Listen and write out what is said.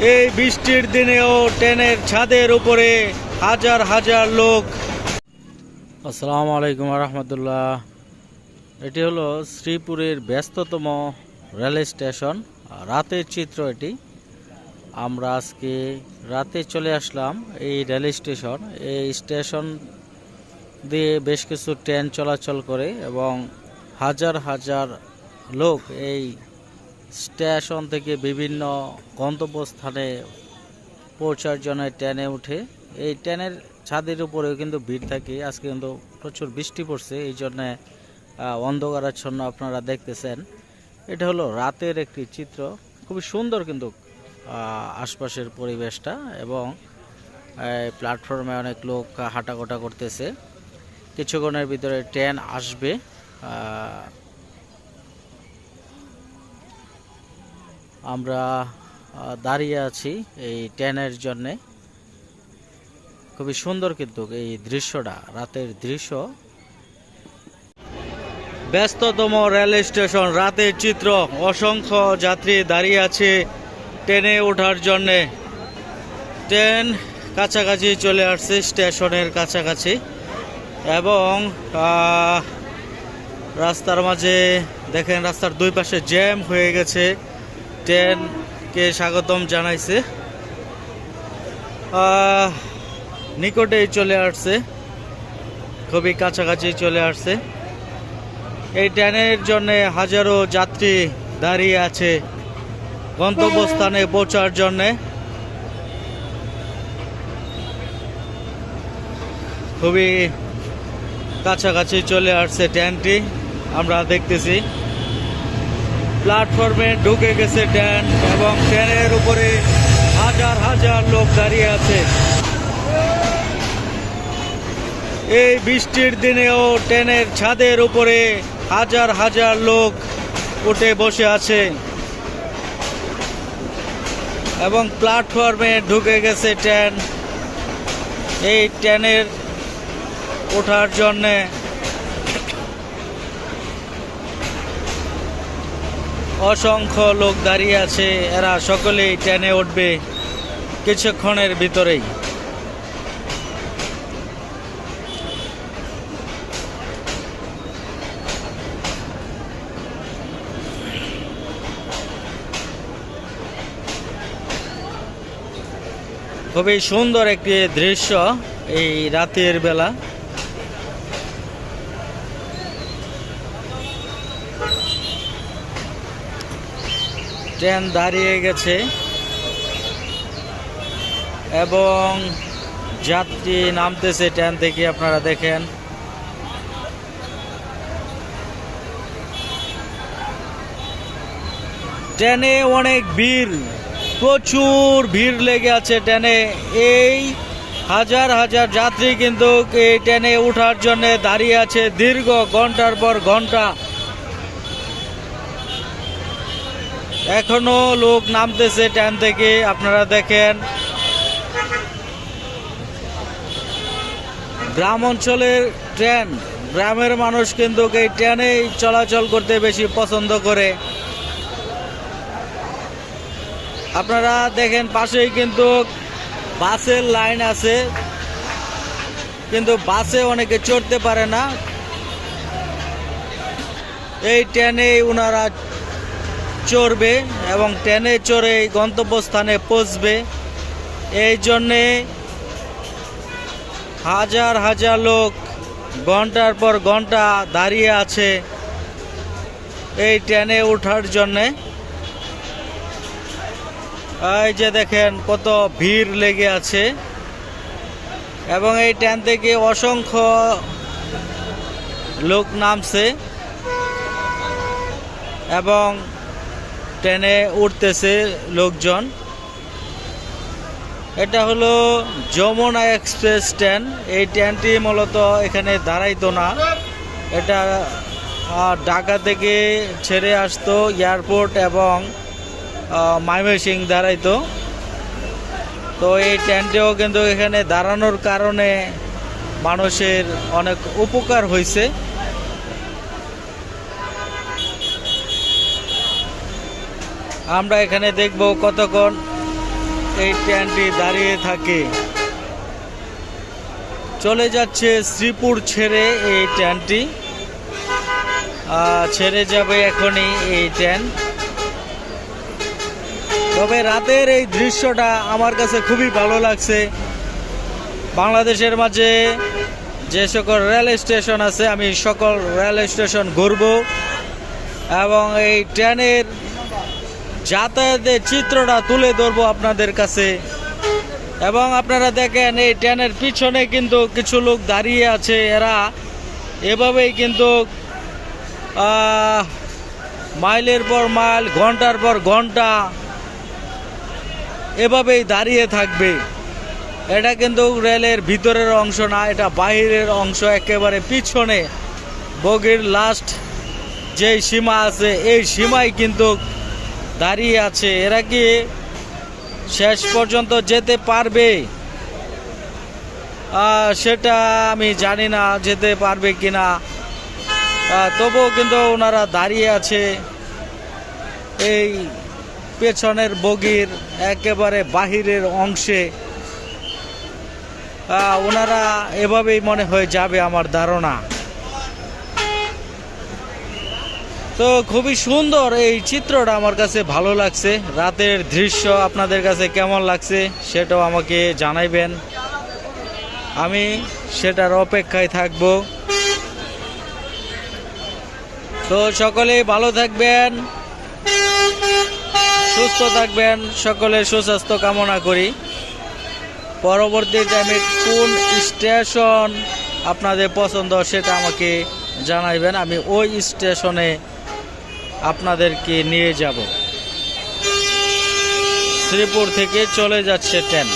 এই বৃষ্টির দিনেও ট্রেনের ছাদের উপরে হাজার হাজার লোক। আসসালামু আলাইকুম রহমতুল্লাহ। এটি হলো শ্রীপুরের ব্যস্ততম রেল স্টেশন, রাতের চিত্র এটি। আমরা আজকে রাতে চলে আসলাম এই রেল স্টেশন। এই স্টেশন দিয়ে বেশ কিছু ট্রেন চলাচল করে এবং হাজার হাজার লোক এই স্টেশন থেকে বিভিন্ন গন্তব্যস্থানে পৌঁছার জন্য ট্রেনে উঠে। এই ট্রেনের ছাদের উপরেও কিন্তু ভিড় থাকে। আজকে কিন্তু প্রচুর বৃষ্টি পড়ছে, এই জন্যে অন্ধকারাচ্ছন্ন আপনারা দেখতেছেন। এটা হলো রাতের একটি চিত্র, খুবই সুন্দর কিন্তু আশপাশের পরিবেশটা। এবং প্ল্যাটফর্মে অনেক লোক হাঁটাগোটা করতেছে। কিছুক্ষণের ভিতরে ট্রেন আসবে। আমরা দাঁড়িয়ে আছি এই ট্রেনের জন্যে। খুবই সুন্দর কিন্তু এই দৃশ্যটা, রাতের দৃশ্য। ব্যস্ততম রেল স্টেশন, রাতের চিত্র। অসংখ্য যাত্রী দাঁড়িয়ে আছে ট্রেনে ওঠার জন্যে। ট্রেন কাছাকাছি চলে আসছে, স্টেশনের কাছাকাছি। এবং রাস্তার মাঝে দেখেন, রাস্তার দুই পাশে জ্যাম হয়ে গেছে। ট্রেনকে স্বাগতম জানাইছে, নিকটেই চলে আসছে, খুবই কাছাকাছি চলে আসছে। এই ট্রেনের জন্য হাজারো যাত্রী দাঁড়িয়ে আছে গন্তব্যস্থানে পৌঁছার জন্যে। খুবই কাছাকাছি চলে আসছে ট্রেনটি, আমরা দেখতেছি। প্ল্যাটফর্মে ঢুকে গেছে ট্রেন এবং ট্রেনের উপরে হাজার হাজার লোক দাঁড়িয়ে আছে। এই বৃষ্টির দিনেও ট্রেনের ছাদের উপরে হাজার হাজার লোক উঠে বসে আছে এবং প্ল্যাটফর্মে ঢুকে গেছে ট্রেন। এই ট্রেনের ওঠার জন্যে অসংখ্য লোক দাঁড়িয়ে আছে। এরা সকলেই ট্রেনে উঠবে কিছুক্ষণের ভিতরেই। খুবই সুন্দর একটি দৃশ্য এই রাতের বেলা। ট্রেন দাঁড়িয়ে গেছে এবং যাত্রী নামতেছে ট্রেন থেকে, আপনারা দেখেন। ট্রেনে অনেক ভিড়, প্রচুর ভিড় লেগে আছে ট্রেনে। এই হাজার হাজার যাত্রী কিন্তু এই ট্রেনে ওঠার জন্য দাঁড়িয়ে আছে দীর্ঘ ঘন্টার পর ঘন্টা। এখনো লোক নামতেছে ট্রেন থেকে, আপনারা দেখেন। গ্রাম অঞ্চলের ট্রেন, গ্রামের মানুষ কিন্তু এই ট্রেনেই চলাচল করতে বেশি পছন্দ করে। আপনারা দেখেন পাশেই কিন্তু বাসের লাইন আছে, কিন্তু বাসে অনেকে চড়তে পারে না। এই ট্রেনেই ওনারা চড়বে এবং ট্রেনে চড়ে গন্তব্যস্থানে পৌঁছবে। এই জন্যে হাজার হাজার লোক ঘন্টার পর ঘন্টা দাঁড়িয়ে আছে এই ট্রেনে ওঠার জন্যে। এই যে দেখেন কত ভিড় লেগে আছে এবং এই ট্রেন থেকে অসংখ্য লোক নামছে এবং ট্রেনে উঠতেছে লোকজন। এটা হলো যমুনা এক্সপ্রেস ট্রেন। এই ট্রেনটি মূলত এখানে দাঁড়াইতো না, এটা ঢাকা থেকে ছেড়ে আসতো এয়ারপোর্ট এবং ময়মনসিংহ দাঁড়াইতো। তো এই ট্রেনটিও কিন্তু এখানে দাঁড়ানোর কারণে মানুষের অনেক উপকার হয়েছে। আমরা এখানে দেখব কতক্ষণ এই ট্রেনটি দাঁড়িয়ে থাকে। চলে যাচ্ছে শ্রীপুর ছেড়ে এই ট্রেনটি, ছেড়ে যাবে এখনই এই ট্রেন। তবে রাতের এই দৃশ্যটা আমার কাছে খুবই ভালো লাগছে। বাংলাদেশের মাঝে যে সকল রেল স্টেশন আছে আমি সকল রেল স্টেশন ঘুরব এবং এই ট্রেনের যাতায়াতের চিত্রটা তুলে ধরবো আপনাদের কাছে। এবং আপনারা দেখেন এই ট্রেনের পিছনে কিন্তু কিছু লোক দাঁড়িয়ে আছে, এরা এভাবেই কিন্তু মাইলের পর মাইল, ঘন্টার পর ঘন্টা এভাবেই দাঁড়িয়ে থাকবে। এটা কিন্তু রেলের ভিতরের অংশ না, এটা বাহিরের অংশ, একেবারে পিছনে বগির লাস্ট যেই সীমা আছে এই সীমায় কিন্তু দাঁড়িয়ে আছে। এরা কি শেষ পর্যন্ত যেতে পারবে সেটা আমি জানি না, যেতে পারবে কিনা, তবুও কিন্তু ওনারা দাঁড়িয়ে আছে এই পেছনের বগির একেবারে বাহিরের অংশে। ওনারা এভাবেই মনে হয় যাবে আমার ধারণা। তো খুবই সুন্দর এই চিত্রটা, আমার কাছে ভালো লাগছে। রাতের দৃশ্য আপনাদের কাছে কেমন লাগছে সেটাও আমাকে জানাইবেন, আমি সেটার অপেক্ষায় থাকব। তো সকলেই ভালো থাকবেন, সুস্থ থাকবেন, সকলের সুস্বাস্থ্য কামনা করি। পরবর্তী টাইমে কোন স্টেশন আপনাদের পছন্দ সেটা আমাকে জানাইবেন, আমি ওই স্টেশনে আপনাদেরকে নিয়ে যাব। শ্রীপুর থেকে চলে যাচ্ছে ট্রেন।